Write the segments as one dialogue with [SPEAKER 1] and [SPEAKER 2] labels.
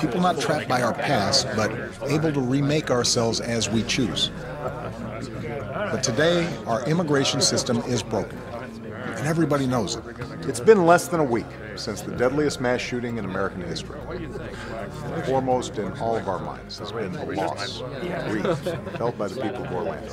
[SPEAKER 1] People not trapped by our past, but able to remake ourselves as we choose. But today, our immigration system is broken, and everybody knows it.
[SPEAKER 2] It's been less than a week since the deadliest mass shooting in American history. Foremost in all of our minds has been the loss, grief felt by the people of Orlando.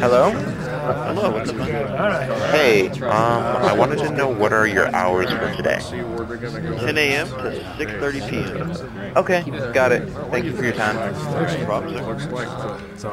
[SPEAKER 3] Hello? Hello, what's up? Hey, I wanted to know what are your hours for today? 10 a.m. to 6:30 p.m. Okay, got it. Thank you for your time. No problem, sir.